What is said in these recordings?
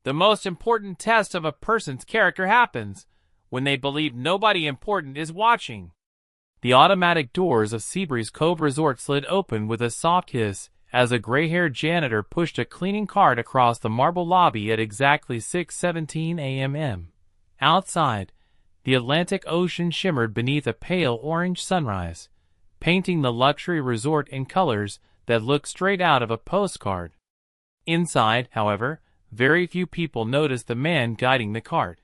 The most important test of a person's character happens when they believe nobody important is watching. The automatic doors of Seabreeze Cove Resort slid open with a soft hiss as a gray-haired janitor pushed a cleaning cart across the marble lobby at exactly 6:17 a.m. Outside, the Atlantic Ocean shimmered beneath a pale orange sunrise, painting the luxury resort in colors that looked straight out of a postcard. Inside, however, very few people noticed the man guiding the cart.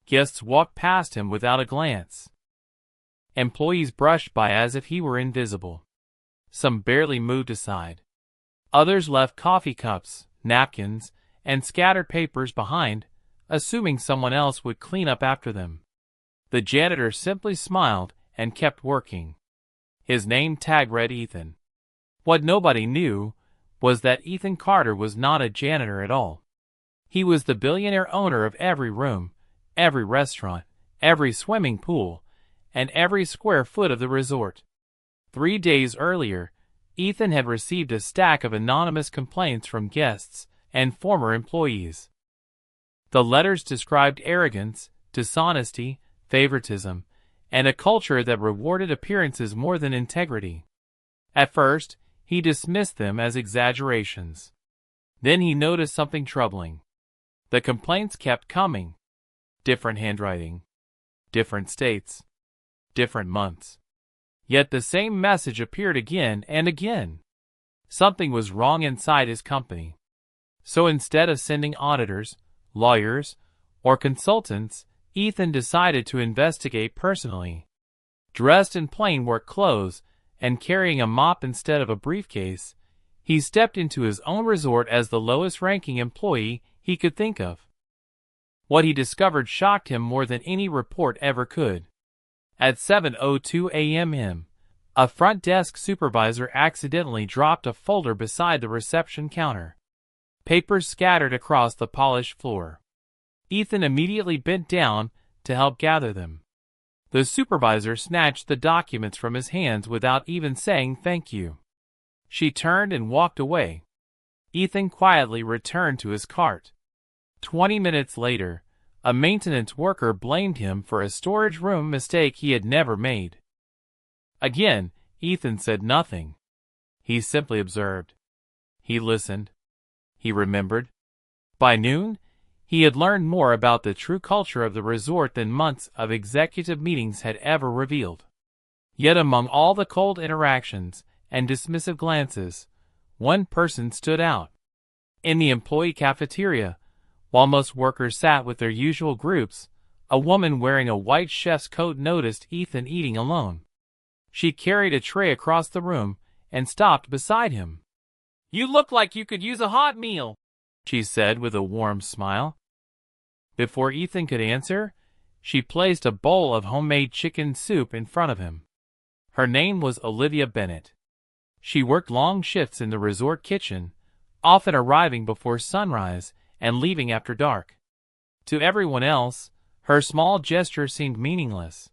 Guests walked past him without a glance. Employees brushed by as if he were invisible. Some barely moved aside. Others left coffee cups, napkins, and scattered papers behind, assuming someone else would clean up after them. The janitor simply smiled and kept working. His name tag read Ethan. What nobody knew was that Ethan Carter was not a janitor at all. He was the billionaire owner of every room, every restaurant, every swimming pool, and every square foot of the resort. 3 days earlier, Ethan had received a stack of anonymous complaints from guests and former employees. The letters described arrogance, dishonesty, favoritism, and a culture that rewarded appearances more than integrity. At first, he dismissed them as exaggerations. Then he noticed something troubling. The complaints kept coming. Different handwriting, different states, different months. Yet the same message appeared again and again. Something was wrong inside his company. So instead of sending auditors, lawyers, or consultants, Ethan decided to investigate personally. Dressed in plain work clothes and carrying a mop instead of a briefcase, he stepped into his own resort as the lowest-ranking employee he could think of. What he discovered shocked him more than any report ever could. At 7:02 a.m., a front desk supervisor accidentally dropped a folder beside the reception counter. Papers scattered across the polished floor. Ethan immediately bent down to help gather them. The supervisor snatched the documents from his hands without even saying thank you. She turned and walked away. Ethan quietly returned to his cart. 20 minutes later, a maintenance worker blamed him for a storage room mistake he had never made. Again, Ethan said nothing. He simply observed. He listened. He remembered. By noon, he had learned more about the true culture of the resort than months of executive meetings had ever revealed. Yet among all the cold interactions and dismissive glances, one person stood out. In the employee cafeteria, while most workers sat with their usual groups, a woman wearing a white chef's coat noticed Ethan eating alone. She carried a tray across the room and stopped beside him. "You look like you could use a hot meal," she said with a warm smile. Before Ethan could answer, she placed a bowl of homemade chicken soup in front of him. Her name was Olivia Bennett. She worked long shifts in the resort kitchen, often arriving before sunrise and leaving after dark. To everyone else, her small gesture seemed meaningless.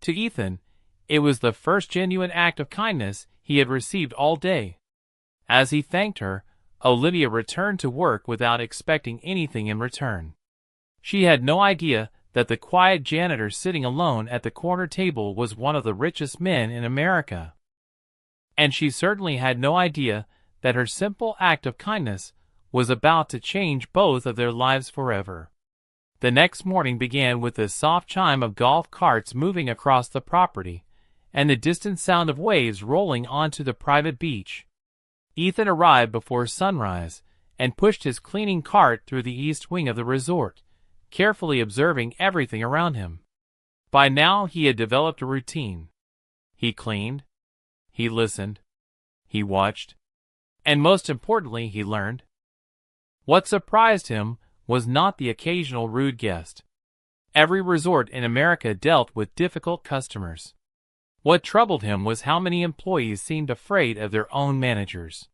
To Ethan, it was the first genuine act of kindness he had received all day. As he thanked her, Olivia returned to work without expecting anything in return. She had no idea that the quiet janitor sitting alone at the corner table was one of the richest men in America. And she certainly had no idea that her simple act of kindness was about to change both of their lives forever. The next morning began with the soft chime of golf carts moving across the property and the distant sound of waves rolling onto the private beach. Ethan arrived before sunrise and pushed his cleaning cart through the east wing of the resort, carefully observing everything around him. By now he had developed a routine. He cleaned, he listened, he watched, and most importantly he learned. What surprised him was not the occasional rude guest. Every resort in America dealt with difficult customers. What troubled him was how many employees seemed afraid of their own managers.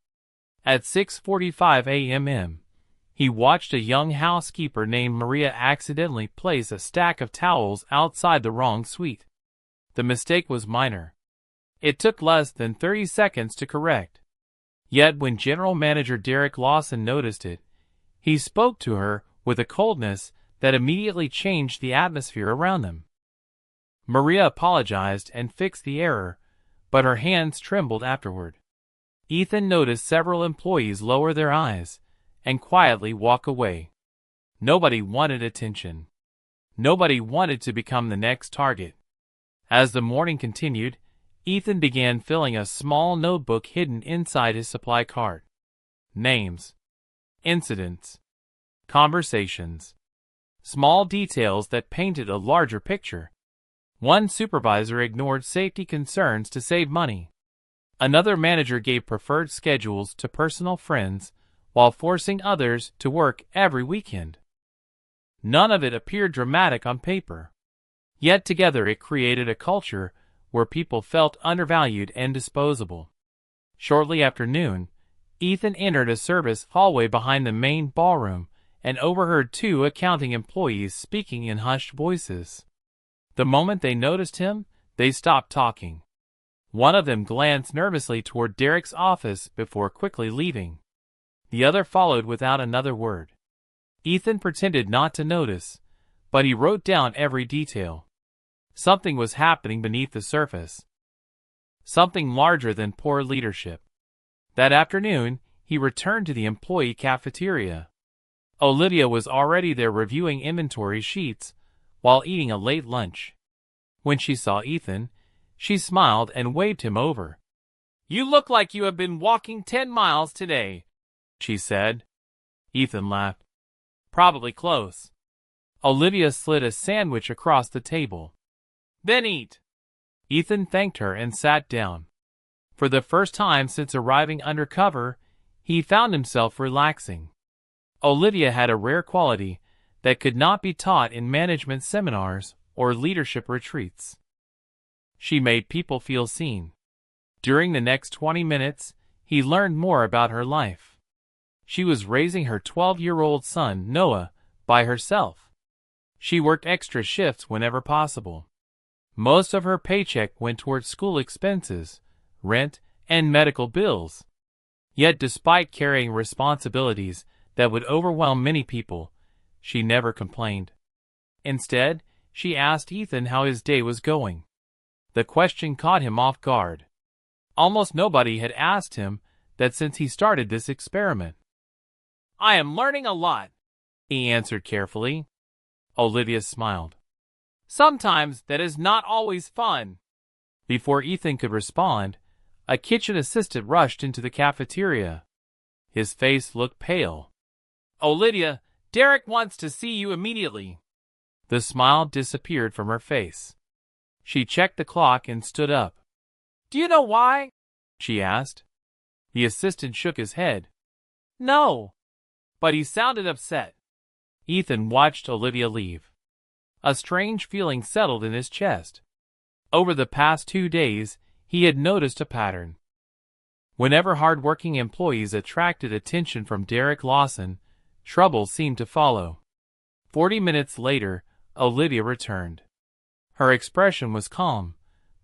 At 6:45 a.m., he watched a young housekeeper named Maria accidentally place a stack of towels outside the wrong suite. The mistake was minor. It took less than 30 seconds to correct. Yet when General Manager Derek Lawson noticed it, he spoke to her with a coldness that immediately changed the atmosphere around them. Maria apologized and fixed the error, but her hands trembled afterward. Ethan noticed several employees lower their eyes and quietly walk away. Nobody wanted attention. Nobody wanted to become the next target. As the morning continued, Ethan began filling a small notebook hidden inside his supply cart. Names, incidents, conversations, small details that painted a larger picture. One supervisor ignored safety concerns to save money. Another manager gave preferred schedules to personal friends while forcing others to work every weekend. None of it appeared dramatic on paper. Yet together it created a culture where people felt undervalued and disposable. Shortly after noon, Ethan entered a service hallway behind the main ballroom and overheard two accounting employees speaking in hushed voices. The moment they noticed him, they stopped talking. One of them glanced nervously toward Derek's office before quickly leaving. The other followed without another word. Ethan pretended not to notice, but he wrote down every detail. Something was happening beneath the surface. Something larger than poor leadership. That afternoon, he returned to the employee cafeteria. Olivia was already there reviewing inventory sheets while eating a late lunch. When she saw Ethan, she smiled and waved him over. "You look like you have been walking 10 miles today," she said. Ethan laughed. "Probably close." Olivia slid a sandwich across the table. "Then eat." Ethan thanked her and sat down. For the first time since arriving undercover, he found himself relaxing. Olivia had a rare quality that could not be taught in management seminars or leadership retreats. She made people feel seen. During the next 20 minutes, he learned more about her life. She was raising her 12-year-old son, Noah, by herself. She worked extra shifts whenever possible. Most of her paycheck went towards school expenses, rent, and medical bills. Yet despite carrying responsibilities that would overwhelm many people, she never complained. Instead, she asked Ethan how his day was going. The question caught him off guard. Almost nobody had asked him that since he started this experiment. "I am learning a lot," he answered carefully. Olivia smiled. "Sometimes that is not always fun." Before Ethan could respond, a kitchen assistant rushed into the cafeteria. His face looked pale. "Olivia, Derek wants to see you immediately." The smile disappeared from her face. She checked the clock and stood up. "Do you know why?" she asked. The assistant shook his head. "No." But he sounded upset. Ethan watched Olivia leave. A strange feeling settled in his chest. Over the past 2 days, he had noticed a pattern. Whenever hardworking employees attracted attention from Derek Lawson, trouble seemed to follow. 40 minutes later, Olivia returned. Her expression was calm,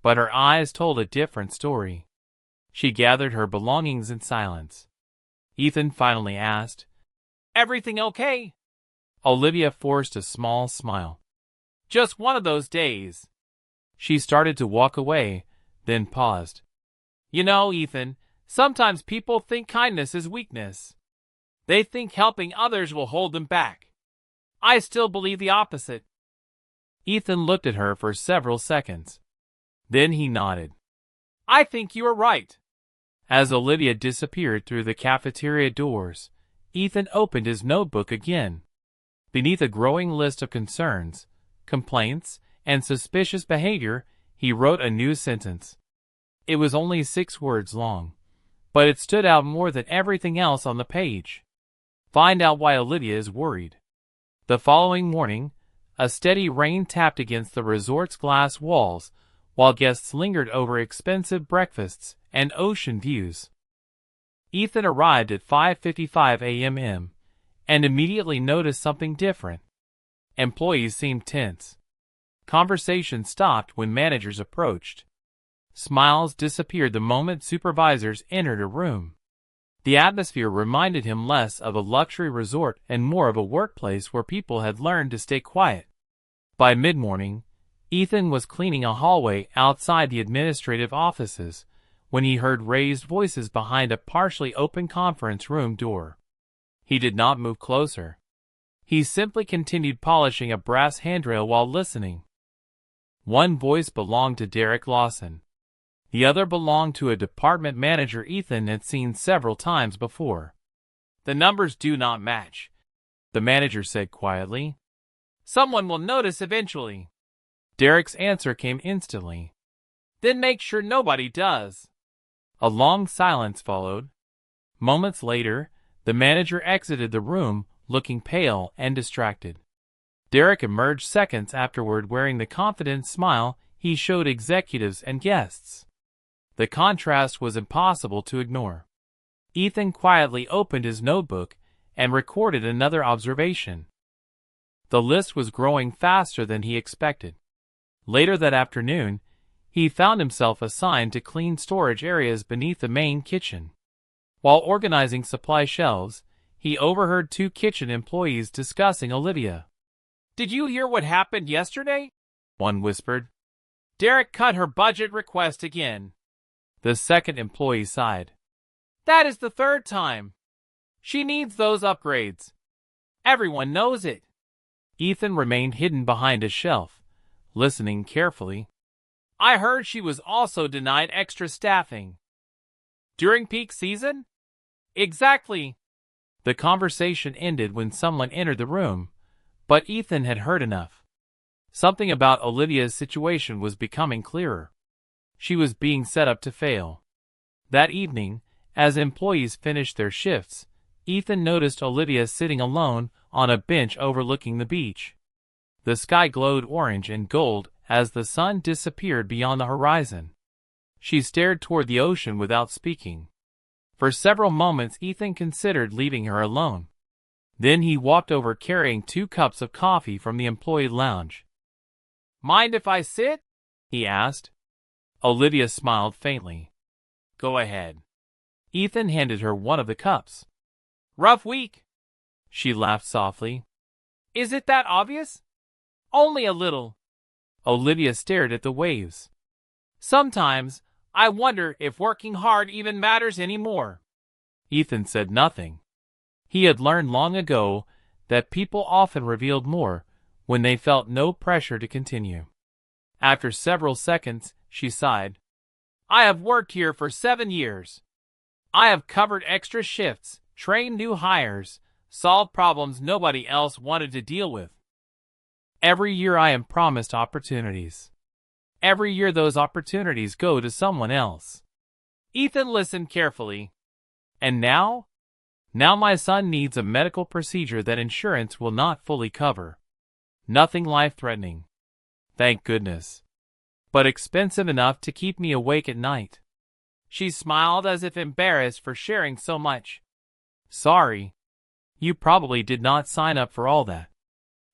but her eyes told a different story. She gathered her belongings in silence. Ethan finally asked, "Everything okay?" Olivia forced a small smile. "Just one of those days." She started to walk away, then paused. "You know, Ethan, sometimes people think kindness is weakness. They think helping others will hold them back. I still believe the opposite." Ethan looked at her for several seconds. Then he nodded. "I think you are right." As Olivia disappeared through the cafeteria doors, Ethan opened his notebook again. Beneath a growing list of concerns, complaints, and suspicious behavior, he wrote a new sentence. It was only 6 words long, but it stood out more than everything else on the page. Find out why Olivia is worried. The following morning, a steady rain tapped against the resort's glass walls, while guests lingered over expensive breakfasts and ocean views. Ethan arrived at 5:55 a.m. and immediately noticed something different. Employees seemed tense. Conversation stopped when managers approached. Smiles disappeared the moment supervisors entered a room. The atmosphere reminded him less of a luxury resort and more of a workplace where people had learned to stay quiet. By mid-morning, Ethan was cleaning a hallway outside the administrative offices when he heard raised voices behind a partially open conference room door. He did not move closer. He simply continued polishing a brass handrail while listening. One voice belonged to Derek Lawson. The other belonged to a department manager Ethan had seen several times before. "The numbers do not match," the manager said quietly. "Someone will notice eventually." Derek's answer came instantly. "Then make sure nobody does." A long silence followed. Moments later, the manager exited the room, looking pale and distracted. Derek emerged seconds afterward wearing the confident smile he showed executives and guests. The contrast was impossible to ignore. Ethan quietly opened his notebook and recorded another observation. The list was growing faster than he expected. Later that afternoon, he found himself assigned to clean storage areas beneath the main kitchen. While organizing supply shelves, he overheard two kitchen employees discussing Olivia. "Did you hear what happened yesterday?" one whispered. "Derek cut her budget request again." The second employee sighed. "That is the third time. She needs those upgrades. Everyone knows it." Ethan remained hidden behind a shelf, listening carefully. "I heard she was also denied extra staffing." "During peak season?" "Exactly." The conversation ended when someone entered the room, but Ethan had heard enough. Something about Olivia's situation was becoming clearer. She was being set up to fail. That evening, as employees finished their shifts, Ethan noticed Olivia sitting alone on a bench overlooking the beach. The sky glowed orange and gold as the sun disappeared beyond the horizon. She stared toward the ocean without speaking. For several moments Ethan considered leaving her alone. Then he walked over carrying 2 cups of coffee from the employee lounge. "Mind if I sit?" he asked. Olivia smiled faintly. "Go ahead." Ethan handed her one of the cups. "Rough week." She laughed softly. "Is it that obvious?" "Only a little." Olivia stared at the waves. "Sometimes, I wonder if working hard even matters anymore." Ethan said nothing. He had learned long ago that people often revealed more when they felt no pressure to continue. After several seconds, she sighed. "I have worked here for 7 years. I have covered extra shifts, trained new hires, solved problems nobody else wanted to deal with. Every year I am promised opportunities. Every year those opportunities go to someone else." Ethan listened carefully. "And now? Now my son needs a medical procedure that insurance will not fully cover. Nothing life-threatening. Thank goodness. But expensive enough to keep me awake at night." She smiled as if embarrassed for sharing so much. "Sorry. You probably did not sign up for all that."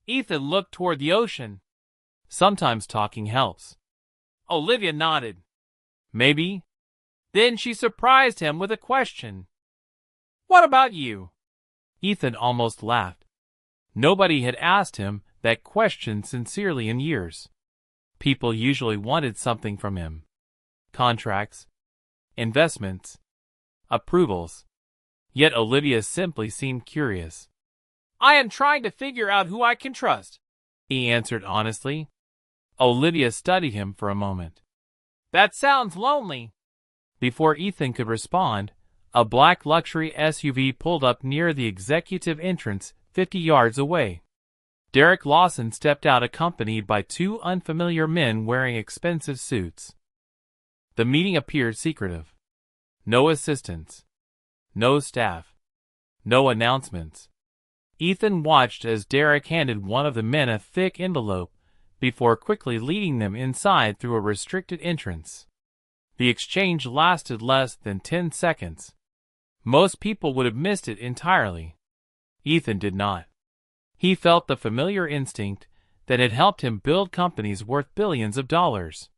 Ethan looked toward the ocean. "Sometimes talking helps." Olivia nodded. "Maybe." Then she surprised him with a question. "What about you?" Ethan almost laughed. Nobody had asked him that question sincerely in years. People usually wanted something from him. Contracts, investments, approvals. Yet Olivia simply seemed curious. "I am trying to figure out who I can trust," he answered honestly. Olivia studied him for a moment. "That sounds lonely." Before Ethan could respond, a black luxury SUV pulled up near the executive entrance 50 yards away. Derek Lawson stepped out accompanied by 2 unfamiliar men wearing expensive suits. The meeting appeared secretive. No assistants. No staff. No announcements. Ethan watched as Derek handed one of the men a thick envelope before quickly leading them inside through a restricted entrance. The exchange lasted less than 10 seconds. Most people would have missed it entirely. Ethan did not. He felt the familiar instinct that had helped him build companies worth billions of dollars.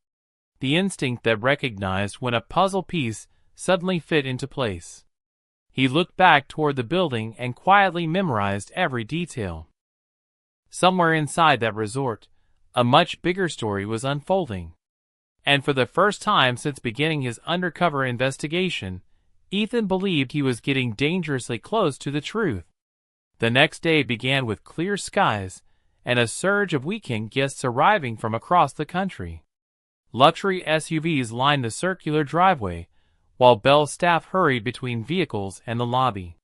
The instinct that recognized when a puzzle piece suddenly fit into place. He looked back toward the building and quietly memorized every detail. Somewhere inside that resort, a much bigger story was unfolding. And for the first time since beginning his undercover investigation, Ethan believed he was getting dangerously close to the truth. The next day began with clear skies and a surge of weekend guests arriving from across the country. Luxury SUVs lined the circular driveway, while Bell's staff hurried between vehicles and the lobby.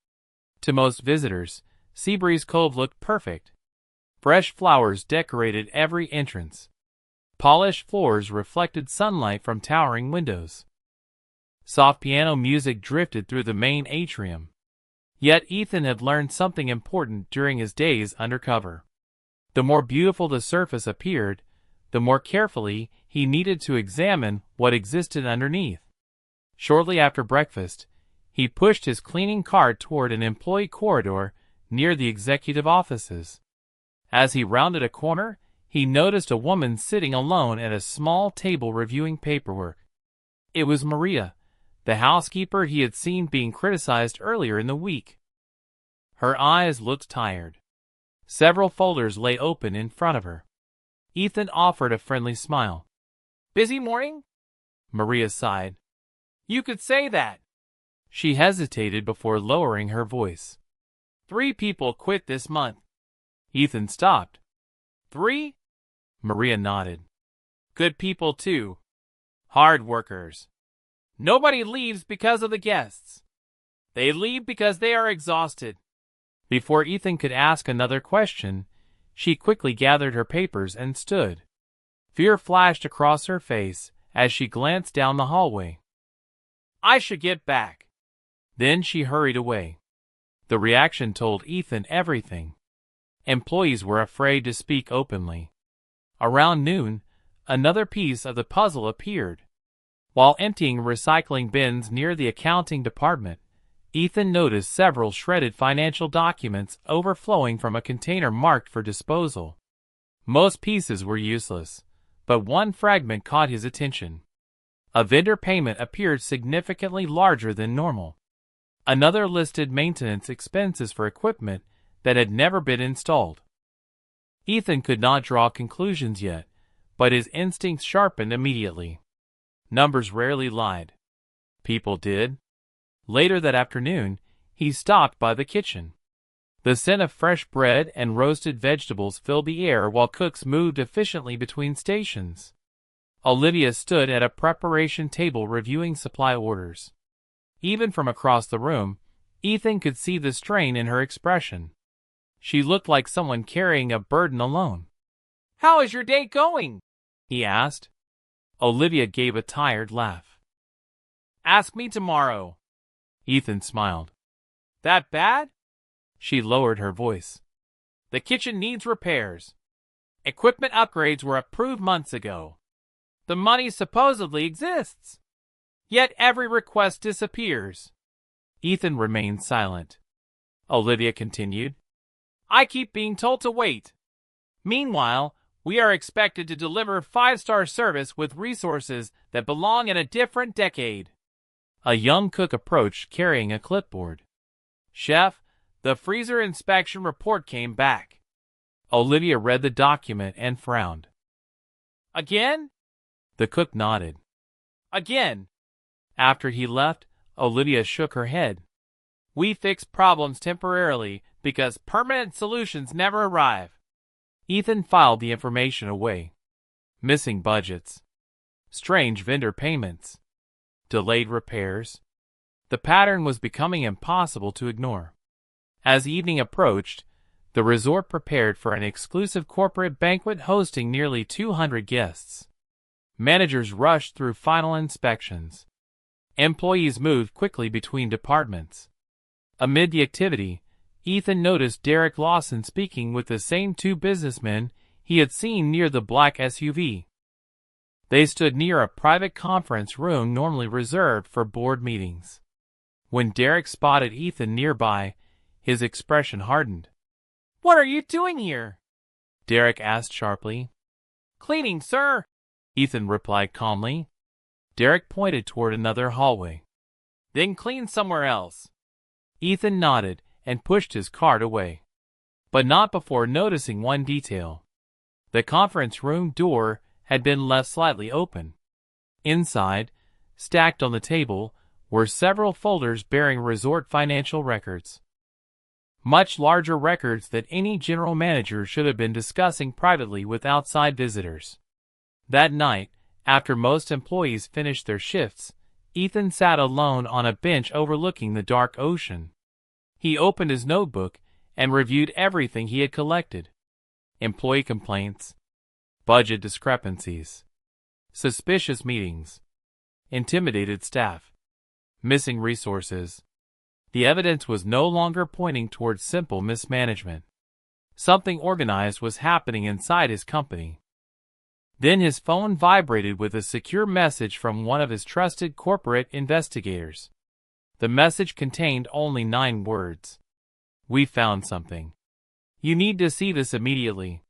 To most visitors, Seabreeze Cove looked perfect. Fresh flowers decorated every entrance. Polished floors reflected sunlight from towering windows. Soft piano music drifted through the main atrium. Yet Ethan had learned something important during his days undercover. The more beautiful the surface appeared, the more carefully he needed to examine what existed underneath. Shortly after breakfast, he pushed his cleaning cart toward an employee corridor near the executive offices. As he rounded a corner, he noticed a woman sitting alone at a small table reviewing paperwork. It was Maria, the housekeeper he had seen being criticized earlier in the week. Her eyes looked tired. Several folders lay open in front of her. Ethan offered a friendly smile. "Busy morning?" Maria sighed. "You could say that." She hesitated before lowering her voice. 3 people quit this month." Ethan stopped. 3? Maria nodded. "Good people, too. Hard workers. Nobody leaves because of the guests. They leave because they are exhausted." Before Ethan could ask another question, she quickly gathered her papers and stood. Fear flashed across her face as she glanced down the hallway. "I should get back." Then she hurried away. The reaction told Ethan everything. Employees were afraid to speak openly. Around noon, another piece of the puzzle appeared. While emptying recycling bins near the accounting department, Ethan noticed several shredded financial documents overflowing from a container marked for disposal. Most pieces were useless, but one fragment caught his attention. A vendor payment appeared significantly larger than normal. Another listed maintenance expenses for equipment that had never been installed. Ethan could not draw conclusions yet, but his instincts sharpened immediately. Numbers rarely lied. People did. Later that afternoon, he stopped by the kitchen. The scent of fresh bread and roasted vegetables filled the air while cooks moved efficiently between stations. Olivia stood at a preparation table reviewing supply orders. Even from across the room, Ethan could see the strain in her expression. She looked like someone carrying a burden alone. "How is your day going?" he asked. Olivia gave a tired laugh. "Ask me tomorrow." Ethan smiled. "That bad?" She lowered her voice. "The kitchen needs repairs. Equipment upgrades were approved months ago. The money supposedly exists. Yet every request disappears." Ethan remained silent. Olivia continued. "I keep being told to wait. Meanwhile, we are expected to deliver 5-star service with resources that belong in a different decade." A young cook approached carrying a clipboard. "Chef, the freezer inspection report came back." Olivia read the document and frowned. "Again?" The cook nodded. "Again." After he left, Olivia shook her head. "We fix problems temporarily because permanent solutions never arrive." Ethan filed the information away. Missing budgets. Strange vendor payments. Delayed repairs. The pattern was becoming impossible to ignore. As evening approached, the resort prepared for an exclusive corporate banquet hosting nearly 200 guests. Managers rushed through final inspections. Employees moved quickly between departments. Amid the activity, Ethan noticed Derek Lawson speaking with the same 2 businessmen he had seen near the black SUV. They stood near a private conference room normally reserved for board meetings. When Derek spotted Ethan nearby, his expression hardened. "What are you doing here?" Derek asked sharply. "Cleaning, sir," Ethan replied calmly. Derek pointed toward another hallway. "Then clean somewhere else." Ethan nodded and pushed his cart away. But not before noticing one detail. The conference room door had been left slightly open. Inside, stacked on the table, were several folders bearing resort financial records. Much larger records that any general manager should have been discussing privately with outside visitors. That night, after most employees finished their shifts, Ethan sat alone on a bench overlooking the dark ocean. He opened his notebook and reviewed everything he had collected. Employee complaints, budget discrepancies, suspicious meetings, intimidated staff, missing resources. The evidence was no longer pointing towards simple mismanagement. Something organized was happening inside his company. Then his phone vibrated with a secure message from one of his trusted corporate investigators. The message contained only 9 words. "We found something. You need to see this immediately."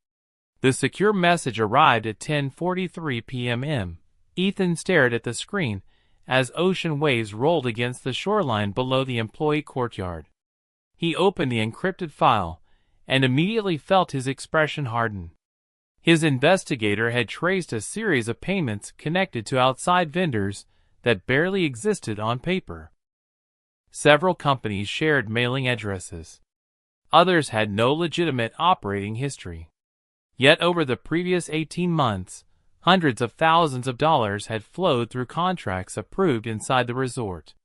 The secure message arrived at 10:43 p.m. Ethan stared at the screen as ocean waves rolled against the shoreline below the employee courtyard. He opened the encrypted file and immediately felt his expression harden. His investigator had traced a series of payments connected to outside vendors that barely existed on paper. Several companies shared mailing addresses. Others had no legitimate operating history. Yet over the previous 18 months, hundreds of thousands of dollars had flowed through contracts approved inside the resort.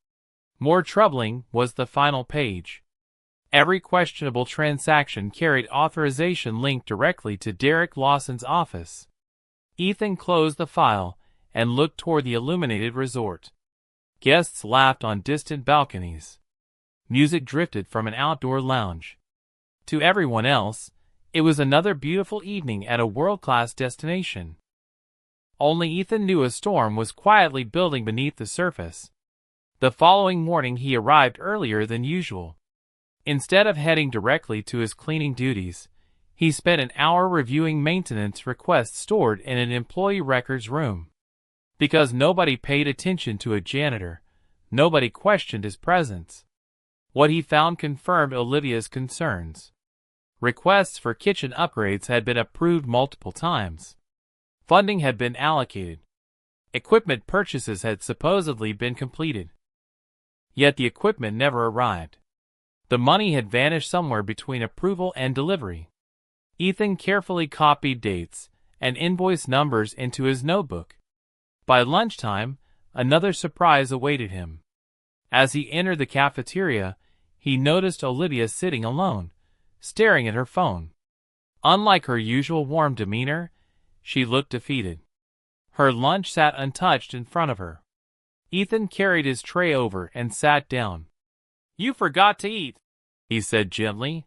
More troubling was the final page. Every questionable transaction carried authorization linked directly to Derek Lawson's office. Ethan closed the file and looked toward the illuminated resort. Guests laughed on distant balconies. Music drifted from an outdoor lounge. To everyone else, it was another beautiful evening at a world-class destination. Only Ethan knew a storm was quietly building beneath the surface. The following morning he arrived earlier than usual. Instead of heading directly to his cleaning duties, he spent an hour reviewing maintenance requests stored in an employee records room. Because nobody paid attention to a janitor, nobody questioned his presence. What he found confirmed Olivia's concerns. Requests for kitchen upgrades had been approved multiple times. Funding had been allocated. Equipment purchases had supposedly been completed. Yet the equipment never arrived. The money had vanished somewhere between approval and delivery. Ethan carefully copied dates and invoice numbers into his notebook. By lunchtime, another surprise awaited him. As he entered the cafeteria, he noticed Olivia sitting alone, staring at her phone. Unlike her usual warm demeanor, she looked defeated. Her lunch sat untouched in front of her. Ethan carried his tray over and sat down. "You forgot to eat," he said gently.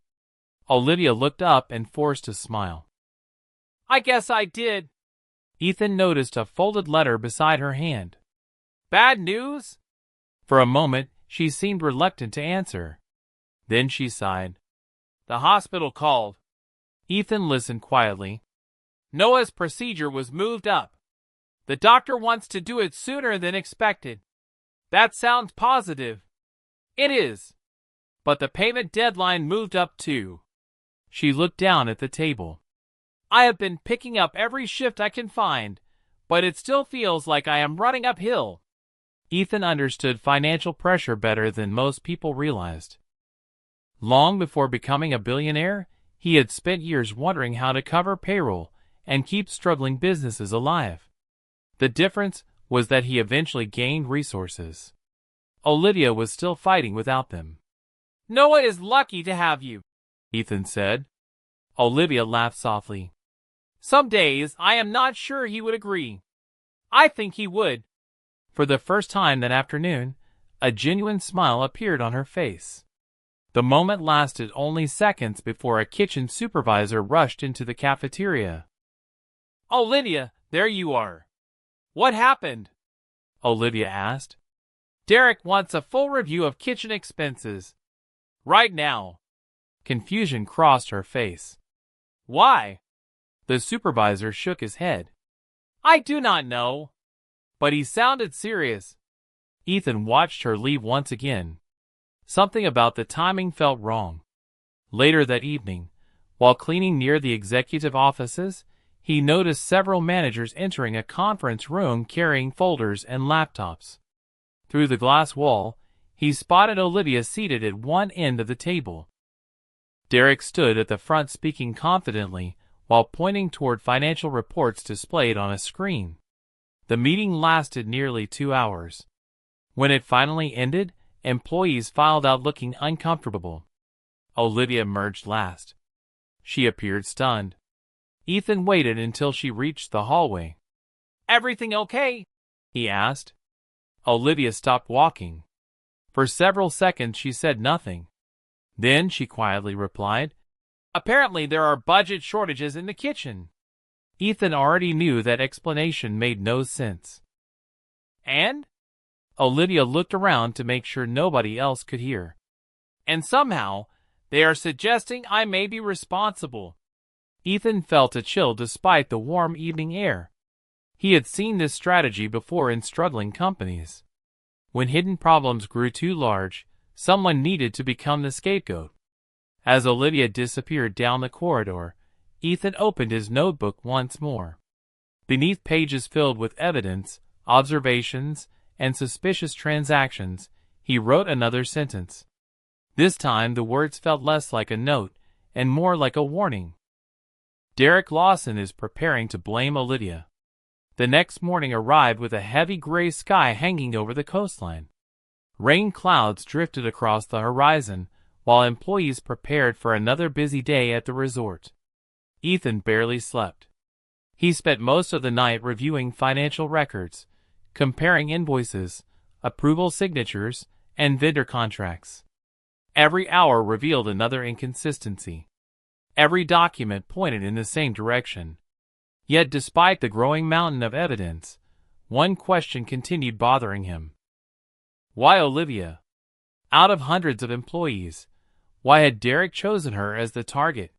Olivia looked up and forced a smile. "I guess I did." Ethan noticed a folded letter beside her hand. "Bad news?" For a moment, she seemed reluctant to answer. Then she sighed. "The hospital called." Ethan listened quietly. "Noah's procedure was moved up. The doctor wants to do it sooner than expected." "That sounds positive." "It is. But the payment deadline moved up too." She looked down at the table. "I have been picking up every shift I can find, but it still feels like I am running uphill." Ethan understood financial pressure better than most people realized. Long before becoming a billionaire, he had spent years wondering how to cover payroll and keep struggling businesses alive. The difference was that he eventually gained resources. Olivia was still fighting without them. "Noah is lucky to have you," Ethan said. Olivia laughed softly. "Some days I am not sure he would agree. I think he would." For the first time that afternoon, a genuine smile appeared on her face. The moment lasted only seconds before a kitchen supervisor rushed into the cafeteria. "Olivia, there you are." "What happened?" Olivia asked. "Derek wants a full review of kitchen expenses. Right now." Confusion crossed her face. "Why?" The supervisor shook his head. "I do not know." But he sounded serious. Ethan watched her leave once again. Something about the timing felt wrong. Later that evening, while cleaning near the executive offices, he noticed several managers entering a conference room carrying folders and laptops. Through the glass wall, he spotted Olivia seated at one end of the table. Derek stood at the front speaking confidently while pointing toward financial reports displayed on a screen. The meeting lasted nearly 2 hours. When it finally ended, employees filed out looking uncomfortable. Olivia emerged last. She appeared stunned. Ethan waited until she reached the hallway. "Everything okay?" he asked. Olivia stopped walking. For several seconds she said nothing. Then she quietly replied, "Apparently there are budget shortages in the kitchen." Ethan already knew that explanation made no sense. "And?" Olivia looked around to make sure nobody else could hear. "And somehow, they are suggesting I may be responsible." Ethan felt a chill despite the warm evening air. He had seen this strategy before in struggling companies. When hidden problems grew too large, someone needed to become the scapegoat. As Olivia disappeared down the corridor, Ethan opened his notebook once more. Beneath pages filled with evidence, observations, and suspicious transactions, he wrote another sentence. This time the words felt less like a note and more like a warning. Derek Lawson is preparing to blame Olivia. The next morning arrived with a heavy gray sky hanging over the coastline. Rain clouds drifted across the horizon while employees prepared for another busy day at the resort. Ethan barely slept. He spent most of the night reviewing financial records, comparing invoices, approval signatures, and vendor contracts. Every hour revealed another inconsistency. Every document pointed in the same direction. Yet despite the growing mountain of evidence, one question continued bothering him. Why Olivia? Out of hundreds of employees, why had Derek chosen her as the target?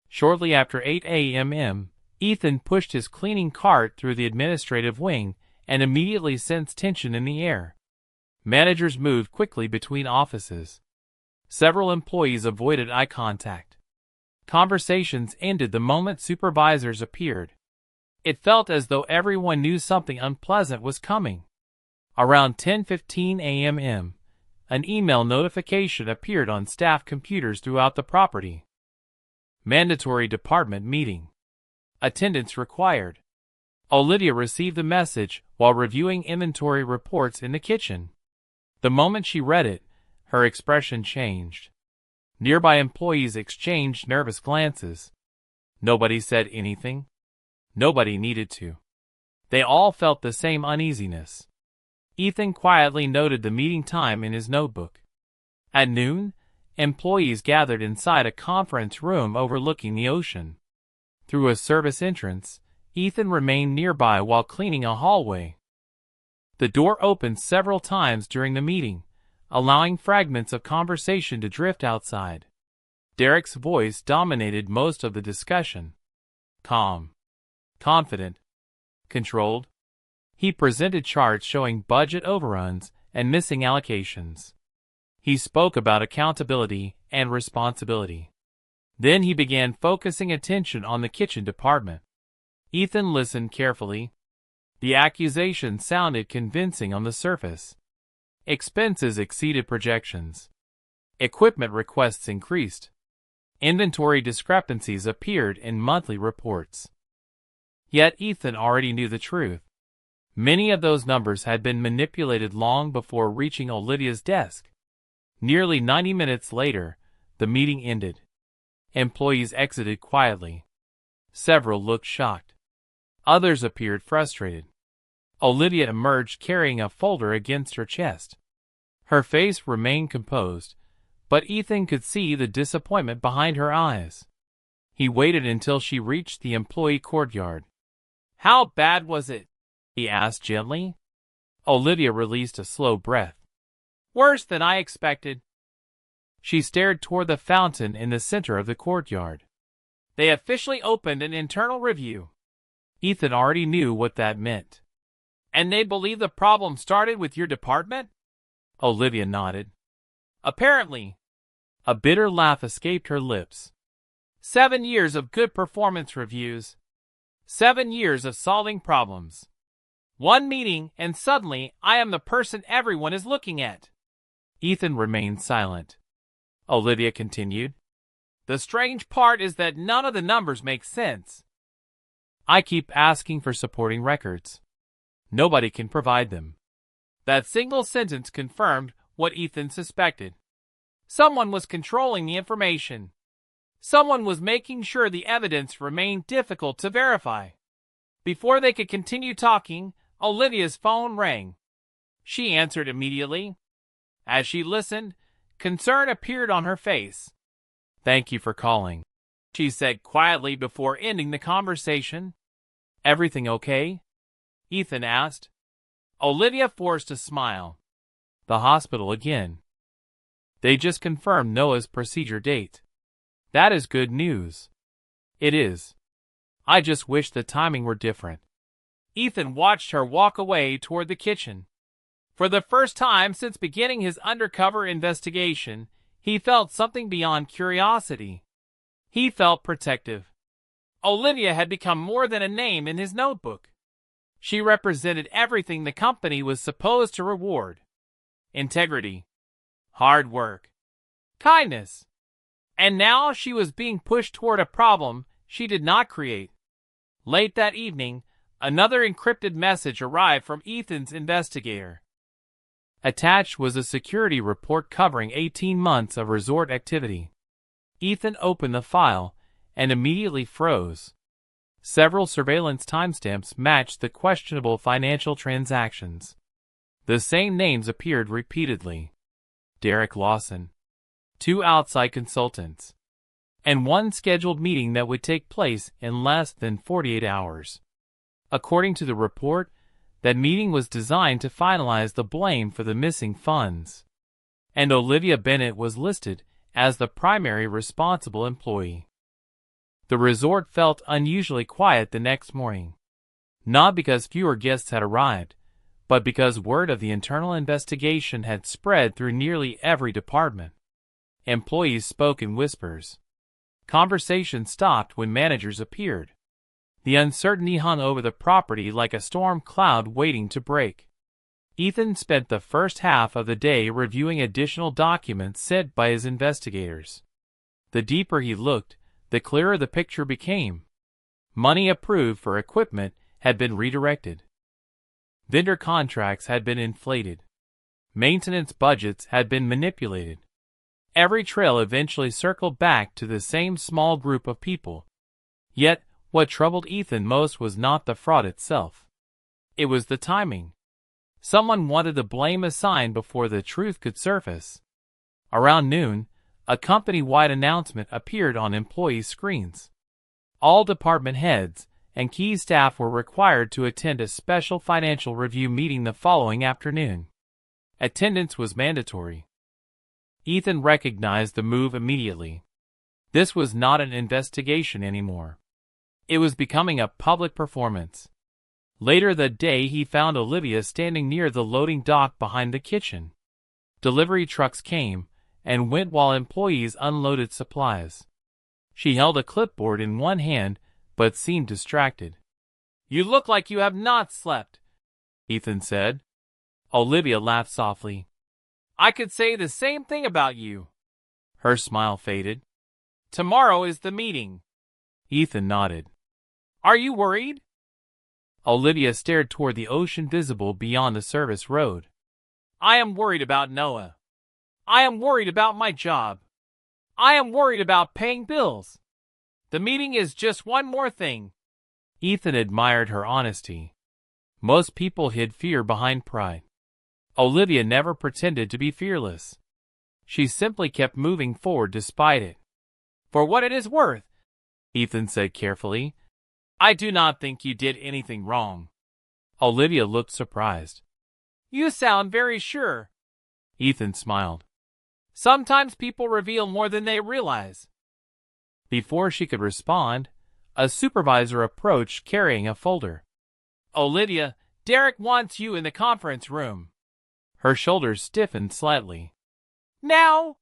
Shortly after 8 a.m., Ethan pushed his cleaning cart through the administrative wing and immediately sensed tension in the air. Managers moved quickly between offices. Several employees avoided eye contact. Conversations ended the moment supervisors appeared. It felt as though everyone knew something unpleasant was coming. Around 10:15 a.m., an email notification appeared on staff computers throughout the property. Mandatory department meeting. Attendance required. Olivia received the message while reviewing inventory reports in the kitchen. The moment she read it, her expression changed. Nearby employees exchanged nervous glances. Nobody said anything. Nobody needed to. They all felt the same uneasiness. Ethan quietly noted the meeting time in his notebook. At noon, employees gathered inside a conference room overlooking the ocean. Through a service entrance, Ethan remained nearby while cleaning a hallway. The door opened several times during the meeting, allowing fragments of conversation to drift outside. Derek's voice dominated most of the discussion. Calm. Confident. Controlled. He presented charts showing budget overruns and missing allocations. He spoke about accountability and responsibility. Then he began focusing attention on the kitchen department. Ethan listened carefully. The accusation sounded convincing on the surface. Expenses exceeded projections. Equipment requests increased. Inventory discrepancies appeared in monthly reports. Yet Ethan already knew the truth. Many of those numbers had been manipulated long before reaching Olivia's desk. Nearly 90 minutes later, the meeting ended. Employees exited quietly. Several looked shocked. Others appeared frustrated. Olivia emerged carrying a folder against her chest. Her face remained composed, but Ethan could see the disappointment behind her eyes. He waited until she reached the employee courtyard. "How bad was it?" he asked gently. Olivia released a slow breath. "Worse than I expected." She stared toward the fountain in the center of the courtyard. "They officially opened an internal review." Ethan already knew what that meant. "And they believe the problem started with your department?" Olivia nodded. Apparently. A bitter laugh escaped her lips. 7 years of good performance reviews. 7 years of solving problems. One meeting, and suddenly I am the person everyone is looking at. Ethan remained silent. Olivia continued. The strange part is that none of the numbers make sense. I keep asking for supporting records. Nobody can provide them. That single sentence confirmed what Ethan suspected. Someone was controlling the information. Someone was making sure the evidence remained difficult to verify. Before they could continue talking, Olivia's phone rang. She answered immediately. As she listened, concern appeared on her face. Thank you for calling, she said quietly before ending the conversation. Everything okay? Ethan asked. Olivia forced a smile. The hospital again. They just confirmed Noah's procedure date. That is good news. It is. I just wish the timing were different. Ethan watched her walk away toward the kitchen. For the first time since beginning his undercover investigation, he felt something beyond curiosity. He felt protective. Olivia had become more than a name in his notebook. She represented everything the company was supposed to reward. Integrity, hard work, kindness. And now she was being pushed toward a problem she did not create. Late that evening, another encrypted message arrived from Ethan's investigator. Attached was a security report covering 18 months of resort activity. Ethan opened the file and immediately froze. Several surveillance timestamps matched the questionable financial transactions. The same names appeared repeatedly. Derek Lawson, 2 outside consultants, and 1 scheduled meeting that would take place in less than 48 hours. According to the report, that meeting was designed to finalize the blame for the missing funds. And Olivia Bennett was listed as the primary responsible employee. The resort felt unusually quiet the next morning. Not because fewer guests had arrived, but because word of the internal investigation had spread through nearly every department. Employees spoke in whispers. Conversation stopped when managers appeared. The uncertainty hung over the property like a storm cloud waiting to break. Ethan spent the first half of the day reviewing additional documents sent by his investigators. The deeper he looked, the clearer the picture became. Money approved for equipment had been redirected. Vendor contracts had been inflated. Maintenance budgets had been manipulated. Every trail eventually circled back to the same small group of people. Yet, what troubled Ethan most was not the fraud itself. It was the timing. Someone wanted the blame assigned before the truth could surface. Around noon, a company-wide announcement appeared on employee screens. All department heads and key staff were required to attend a special financial review meeting the following afternoon. Attendance was mandatory. Ethan recognized the move immediately. This was not an investigation anymore. It was becoming a public performance. Later that day he found Olivia standing near the loading dock behind the kitchen. Delivery trucks came and went while employees unloaded supplies. She held a clipboard in one hand but seemed distracted. You look like you have not slept, Ethan said. Olivia laughed softly. I could say the same thing about you. Her smile faded. Tomorrow is the meeting. Ethan nodded. Are you worried? Olivia stared toward the ocean visible beyond the service road. I am worried about Noah. I am worried about my job. I am worried about paying bills. The meeting is just one more thing. Ethan admired her honesty. Most people hid fear behind pride. Olivia never pretended to be fearless. She simply kept moving forward despite it. For what it is worth, Ethan said carefully, I do not think you did anything wrong. Olivia looked surprised. You sound very sure. Ethan smiled. Sometimes people reveal more than they realize. Before she could respond, a supervisor approached carrying a folder. Olivia, Derek wants you in the conference room. Her shoulders stiffened slightly. Now!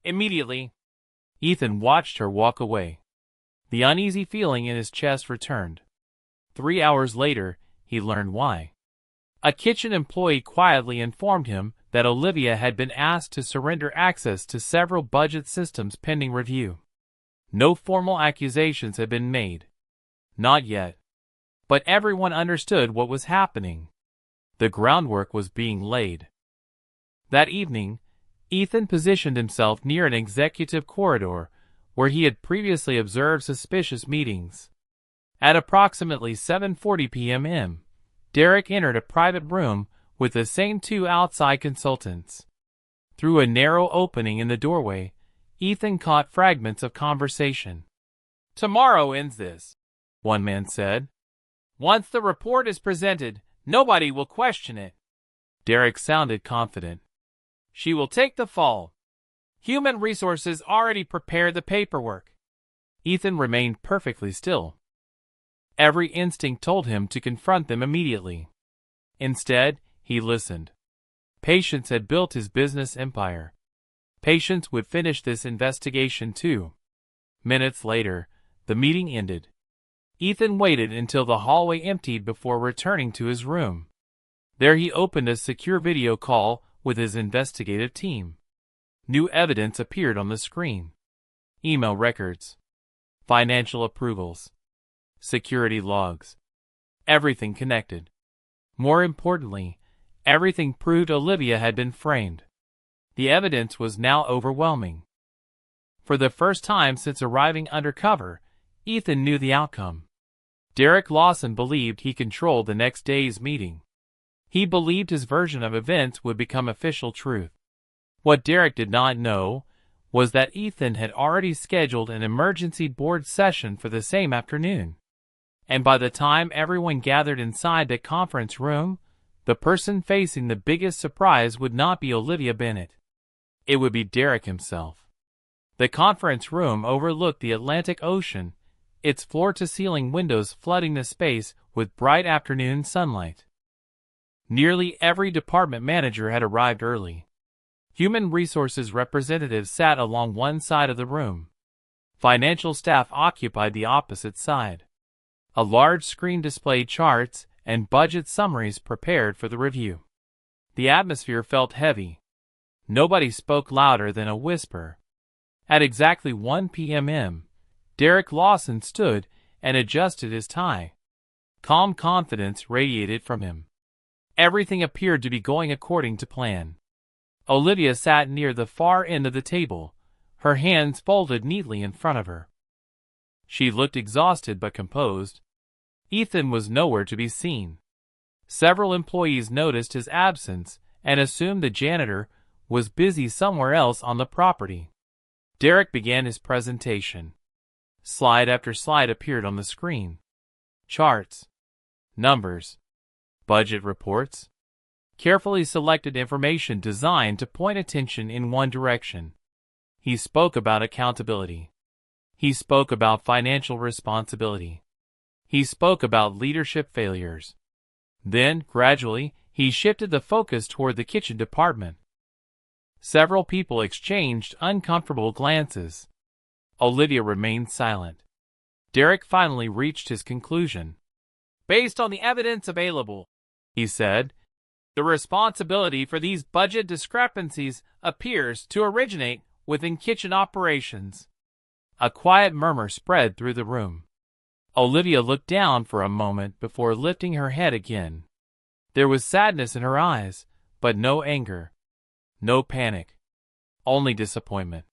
Immediately, Ethan watched her walk away. The uneasy feeling in his chest returned. 3 hours later, he learned why. A kitchen employee quietly informed him that Olivia had been asked to surrender access to several budget systems pending review. No formal accusations had been made. Not yet. But everyone understood what was happening. The groundwork was being laid. That evening, Ethan positioned himself near an executive corridor where he had previously observed suspicious meetings. At approximately 7:40 p.m., Derek entered a private room with the same two outside consultants. Through a narrow opening in the doorway, Ethan caught fragments of conversation. "Tomorrow ends this," one man said. "Once the report is presented, nobody will question it." Derek sounded confident. "She will take the fall. Human Resources already prepared the paperwork." Ethan remained perfectly still. Every instinct told him to confront them immediately. Instead, he listened. Patience had built his business empire. Patience would finish this investigation too. Minutes later, the meeting ended. Ethan waited until the hallway emptied before returning to his room. There he opened a secure video call with his investigative team. New evidence appeared on the screen. Email records. Financial approvals. Security logs. Everything connected. More importantly, everything proved Olivia had been framed. The evidence was now overwhelming. For the first time since arriving undercover, Ethan knew the outcome. Derek Lawson believed he controlled the next day's meeting. He believed his version of events would become official truth. What Derek did not know was that Ethan had already scheduled an emergency board session for the same afternoon. And by the time everyone gathered inside the conference room, the person facing the biggest surprise would not be Olivia Bennett. It would be Derek himself. The conference room overlooked the Atlantic Ocean, its floor-to-ceiling windows flooding the space with bright afternoon sunlight. Nearly every department manager had arrived early. Human Resources representatives sat along one side of the room. Financial staff occupied the opposite side. A large screen displayed charts and budget summaries prepared for the review. The atmosphere felt heavy. Nobody spoke louder than a whisper. At exactly 1 p.m., Derek Lawson stood and adjusted his tie. Calm confidence radiated from him. Everything appeared to be going according to plan. Olivia sat near the far end of the table, her hands folded neatly in front of her. She looked exhausted but composed. Ethan was nowhere to be seen. Several employees noticed his absence and assumed the janitor was busy somewhere else on the property. Derek began his presentation. Slide after slide appeared on the screen. Charts. Numbers. Budget reports. Carefully selected information designed to point attention in one direction. He spoke about accountability. He spoke about financial responsibility. He spoke about leadership failures. Then, gradually, he shifted the focus toward the kitchen department. Several people exchanged uncomfortable glances. Olivia remained silent. Derek finally reached his conclusion. "Based on the evidence available," he said, "the responsibility for these budget discrepancies appears to originate within kitchen operations." A quiet murmur spread through the room. Olivia looked down for a moment before lifting her head again. There was sadness in her eyes, but no anger. No panic. Only disappointment.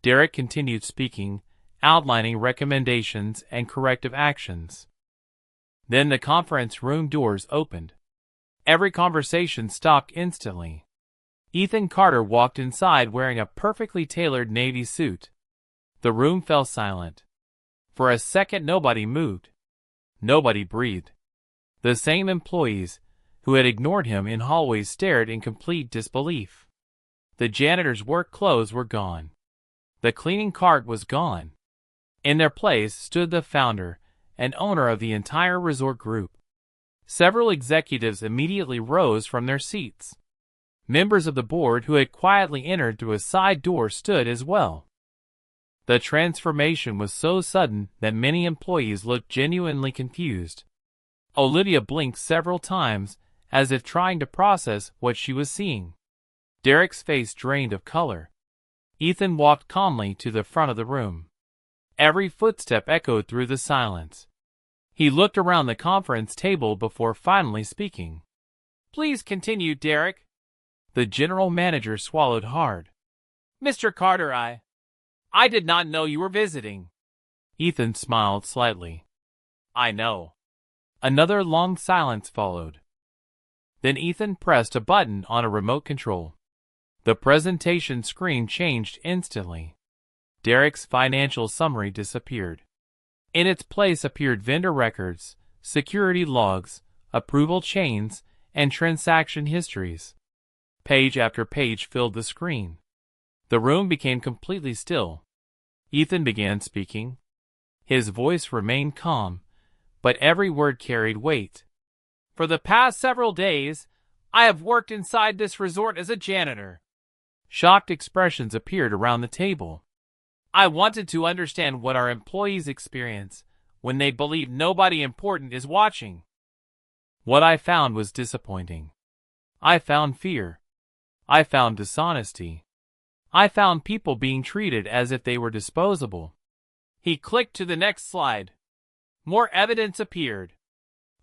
Derek continued speaking, outlining recommendations and corrective actions. Then the conference room doors opened. Every conversation stopped instantly. Ethan Carter walked inside wearing a perfectly tailored navy suit. The room fell silent. For a second nobody moved. Nobody breathed. The same employees who had ignored him in hallways stared in complete disbelief. The janitor's work clothes were gone. The cleaning cart was gone. In their place stood the founder and owner of the entire resort group. Several executives immediately rose from their seats. Members of the board who had quietly entered through a side door stood as well. The transformation was so sudden that many employees looked genuinely confused. Olivia blinked several times, as if trying to process what she was seeing. Derek's face drained of color. Ethan walked calmly to the front of the room. Every footstep echoed through the silence. He looked around the conference table before finally speaking. "Please continue, Derek." The general manager swallowed hard. "Mr. Carter, I did not know you were visiting." Ethan smiled slightly. "I know." Another long silence followed. Then Ethan pressed a button on a remote control. The presentation screen changed instantly. Derek's financial summary disappeared. In its place appeared vendor records, security logs, approval chains, and transaction histories. Page after page filled the screen. The room became completely still. Ethan began speaking. His voice remained calm, but every word carried weight. "For the past several days, I have worked inside this resort as a janitor." Shocked expressions appeared around the table. "I wanted to understand what our employees experience when they believe nobody important is watching. What I found was disappointing. I found fear. I found dishonesty. I found people being treated as if they were disposable." He clicked to the next slide. More evidence appeared.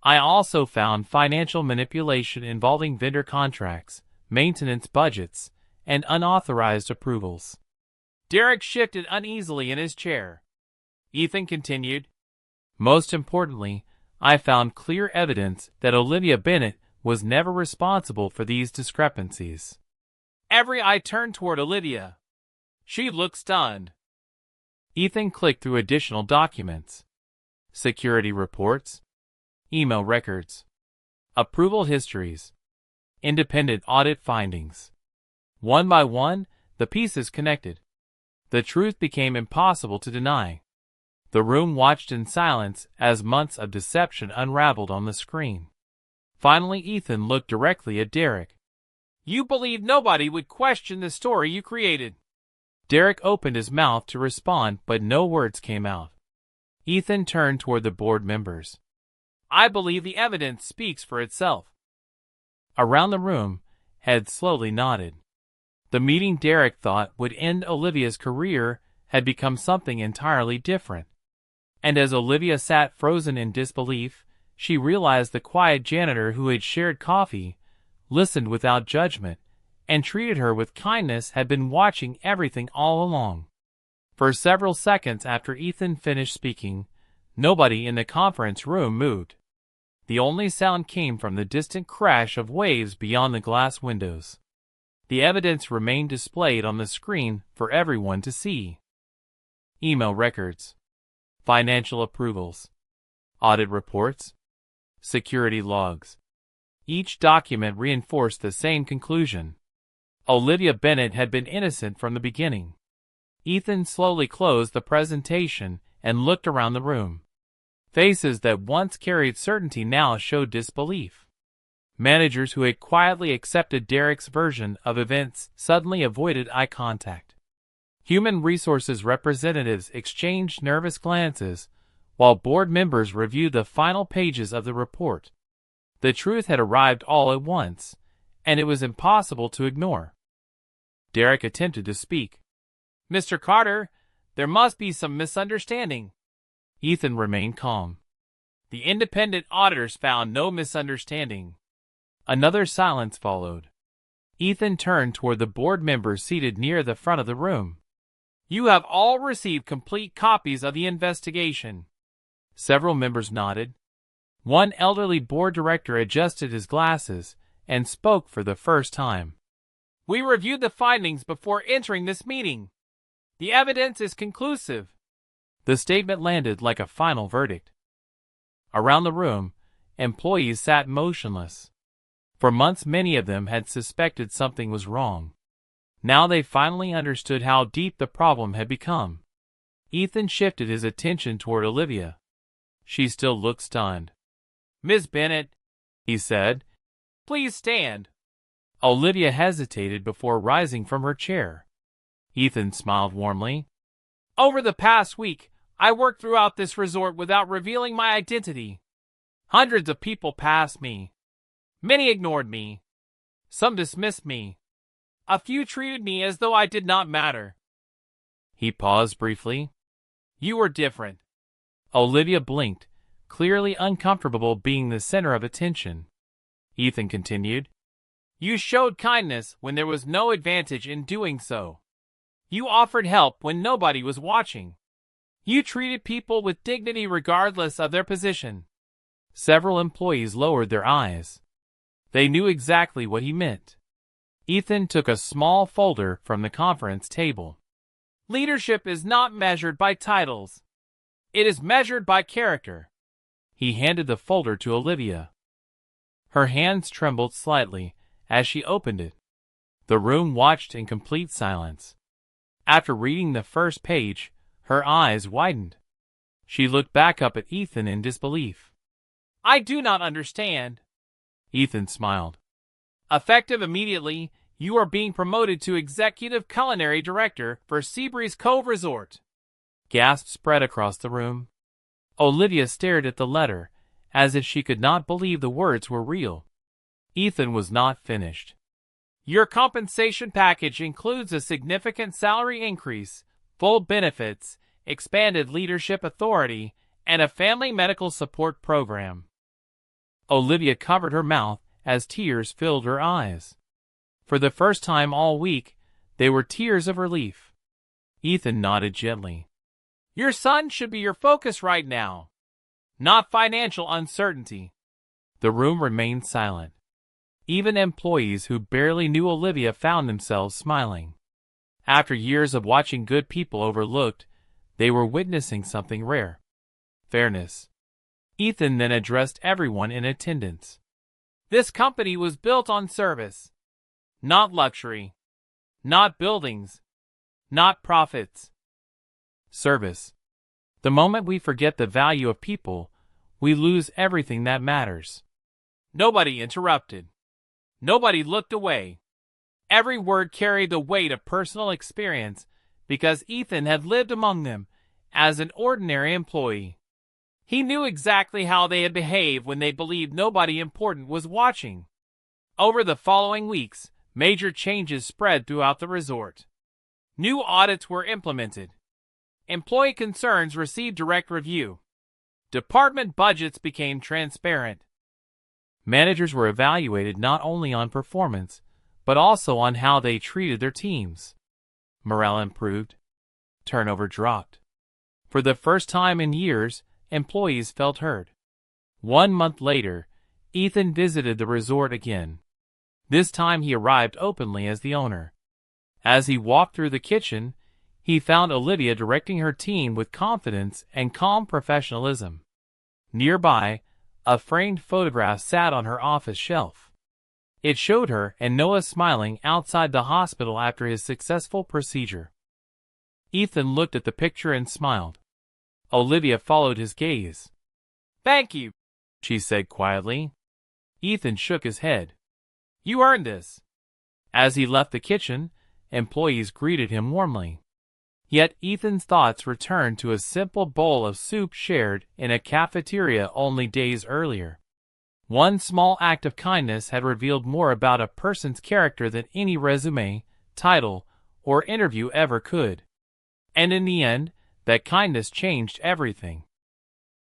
"I also found financial manipulation involving vendor contracts, maintenance budgets, and unauthorized approvals." Derek shifted uneasily in his chair. Ethan continued. "Most importantly, I found clear evidence that Olivia Bennett was never responsible for these discrepancies." Every eye turned toward Olivia. She looked stunned. Ethan clicked through additional documents. Security reports, email records, approval histories, independent audit findings. One by one, the pieces connected. The truth became impossible to deny. The room watched in silence as months of deception unraveled on the screen. Finally, Ethan looked directly at Derek. "You believe nobody would question the story you created." Derek opened his mouth to respond, but no words came out. Ethan turned toward the board members. "I believe the evidence speaks for itself." Around the room, heads slowly nodded. The meeting Derek thought would end Olivia's career had become something entirely different. And as Olivia sat frozen in disbelief, she realized the quiet janitor who had shared coffee, listened without judgment, and treated her with kindness had been watching everything all along. For several seconds after Ethan finished speaking, nobody in the conference room moved. The only sound came from the distant crash of waves beyond the glass windows. The evidence remained displayed on the screen for everyone to see. Email records, financial approvals, audit reports, security logs. Each document reinforced the same conclusion. Olivia Bennett had been innocent from the beginning. Ethan slowly closed the presentation and looked around the room. Faces that once carried certainty now showed disbelief. Managers who had quietly accepted Derek's version of events suddenly avoided eye contact. Human resources representatives exchanged nervous glances, while board members reviewed the final pages of the report. The truth had arrived all at once, and it was impossible to ignore. Derek attempted to speak. "Mr. Carter, there must be some misunderstanding." Ethan remained calm. "The independent auditors found no misunderstanding." Another silence followed. Ethan turned toward the board members seated near the front of the room. "You have all received complete copies of the investigation." Several members nodded. One elderly board director adjusted his glasses and spoke for the first time. "We reviewed the findings before entering this meeting. The evidence is conclusive." The statement landed like a final verdict. Around the room, employees sat motionless. For months many of them had suspected something was wrong. Now they finally understood how deep the problem had become. Ethan shifted his attention toward Olivia. She still looked stunned. "Ms. Bennett," he said, "please stand." Olivia hesitated before rising from her chair. Ethan smiled warmly. Over the past week, I worked throughout this resort without revealing my identity. Hundreds of people passed me. Many ignored me. Some dismissed me. A few treated me as though I did not matter. He paused briefly. You were different. Olivia blinked, clearly uncomfortable being the center of attention. Ethan continued. You showed kindness when there was no advantage in doing so. You offered help when nobody was watching. You treated people with dignity regardless of their position. Several employees lowered their eyes. They knew exactly what he meant. Ethan took a small folder from the conference table. Leadership is not measured by titles. It is measured by character. He handed the folder to Olivia. Her hands trembled slightly as she opened it. The room watched in complete silence. After reading the first page, her eyes widened. She looked back up at Ethan in disbelief. I do not understand. Ethan smiled. Effective immediately, you are being promoted to Executive Culinary Director for Seabreeze Cove Resort. Gasps spread across the room. Olivia stared at the letter, as if she could not believe the words were real. Ethan was not finished. Your compensation package includes a significant salary increase, full benefits, expanded leadership authority, and a family medical support program. Olivia covered her mouth as tears filled her eyes. For the first time all week, they were tears of relief. Ethan nodded gently. Your son should be your focus right now, not financial uncertainty. The room remained silent. Even employees who barely knew Olivia found themselves smiling. After years of watching good people overlooked, they were witnessing something rare. Fairness. Ethan then addressed everyone in attendance. This company was built on service. Not luxury. Not buildings. Not profits. Service. The moment we forget the value of people, we lose everything that matters. Nobody interrupted. Nobody looked away. Every word carried the weight of personal experience because Ethan had lived among them as an ordinary employee. He knew exactly how they had behaved when they believed nobody important was watching. Over the following weeks, major changes spread throughout the resort. New audits were implemented. Employee concerns received direct review. Department budgets became transparent. Managers were evaluated not only on performance, but also on how they treated their teams. Morale improved. Turnover dropped. For the first time in years, employees felt heard. 1 month later, Ethan visited the resort again. This time he arrived openly as the owner. As he walked through the kitchen, he found Olivia directing her team with confidence and calm professionalism. Nearby, a framed photograph sat on her office shelf. It showed her and Noah smiling outside the hospital after his successful procedure. Ethan looked at the picture and smiled. Olivia followed his gaze. Thank you, she said quietly. Ethan shook his head. You earned this. As he left the kitchen, employees greeted him warmly. Yet Ethan's thoughts returned to a simple bowl of soup shared in a cafeteria only days earlier. One small act of kindness had revealed more about a person's character than any resume, title, or interview ever could. And in the end, that kindness changed everything.